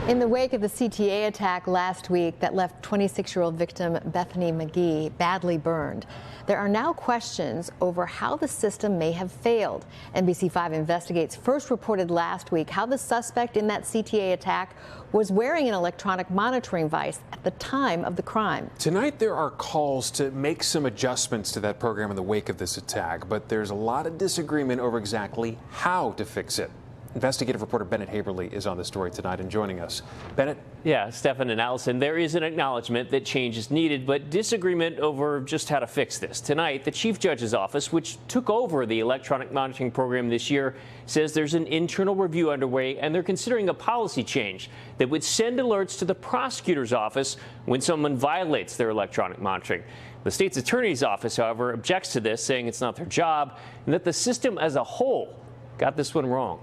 In the wake of the CTA attack last week that left 26-year-old victim Bethany McGee badly burned, there are now questions over how the system may have failed. NBC5 Investigates first reported last week how the suspect in that CTA attack was wearing an electronic monitoring device at the time of the crime. Tonight there are calls to make some adjustments to that program in the wake of this attack, but there's a lot of disagreement over exactly how to fix it. Investigative reporter Bennett Haberly is on the story tonight and joining us. Bennett? Yeah, Stephan and Allison, there is an acknowledgement that change is needed, but disagreement over just how to fix this. Tonight, the Chief Judge's Office, which took over the electronic monitoring program this year, says there's an internal review underway and they're considering a policy change that would send alerts to the prosecutor's office when someone violates their electronic monitoring. The state's attorney's office, however, objects to this, saying it's not their job and that the system as a whole got this one wrong.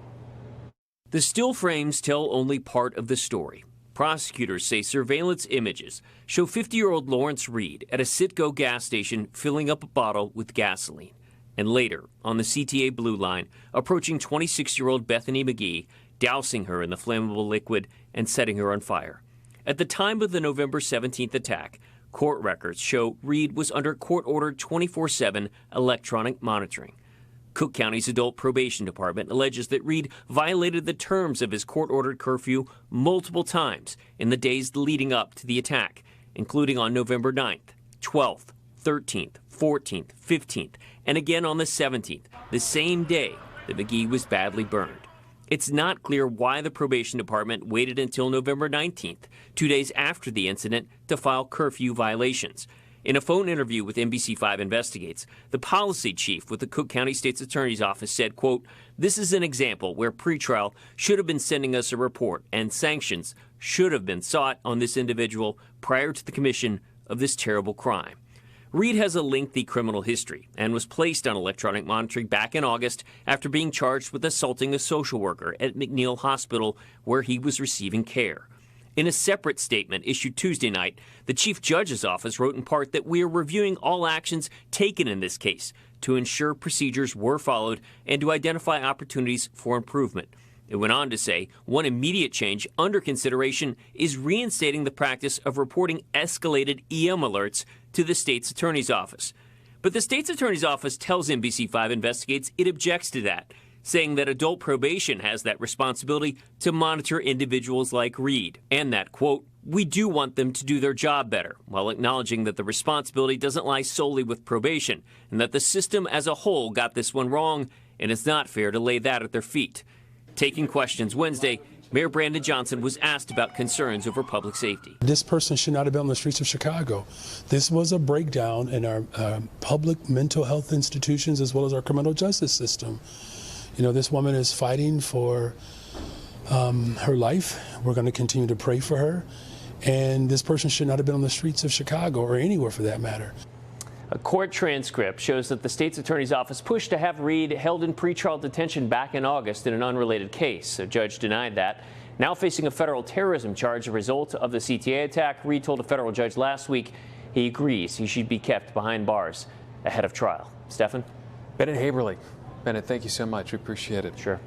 The still frames tell only part of the story. Prosecutors say surveillance images show 50-year-old Lawrence Reed at a Citgo gas station filling up a bottle with gasoline. And later, on the CTA Blue Line, approaching 26-year-old Bethany McGee, dousing her in the flammable liquid and setting her on fire. At the time of the November 17th attack, court records show Reed was under court-ordered 24/7 electronic monitoring. Cook County's Adult Probation Department alleges that Reed violated the terms of his court-ordered curfew multiple times in the days leading up to the attack, including on November 9th, 12th, 13th, 14th, 15th, and again on the 17th, the same day that McGee was badly burned. It's not clear why the probation department waited until November 19th, 2 days after the incident, to file curfew violations. In a phone interview with NBC5 Investigates, the policy chief with the Cook County State's Attorney's Office said, quote, "This is an example where pretrial should have been sending us a report and sanctions should have been sought on this individual prior to the commission of this terrible crime." Reed has a lengthy criminal history and was placed on electronic monitoring back in August after being charged with assaulting a social worker at McNeil Hospital where he was receiving care. In a separate statement issued Tuesday night, the Chief Judge's Office wrote in part that we are reviewing all actions taken in this case to ensure procedures were followed and to identify opportunities for improvement. It went on to say one immediate change under consideration is reinstating the practice of reporting escalated EM alerts to the state's attorney's office. But the state's attorney's office tells NBC5 Investigates it objects to that, saying that adult probation has that responsibility to monitor individuals like Reed, and that, quote, "We do want them to do their job better," while acknowledging that the responsibility doesn't lie solely with probation, and that the system as a whole got this one wrong, and it's not fair to lay that at their feet. Taking questions Wednesday, Mayor Brandon Johnson was asked about concerns over public safety. This person should not have been on the streets of Chicago. This was a breakdown in our public mental health institutions as well as our criminal justice system. You know, this woman is fighting for her life. We're going to continue to pray for her. And this person should not have been on the streets of Chicago or anywhere for that matter. A court transcript shows that the state's attorney's office pushed to have Reed held in pretrial detention back in August in an unrelated case. A judge denied that. Now facing a federal terrorism charge as a result of the CTA attack, Reed told a federal judge last week he agrees he should be kept behind bars ahead of trial. Stephan? Bennett Haberly. Bennett, thank you so much. We appreciate it. Sure.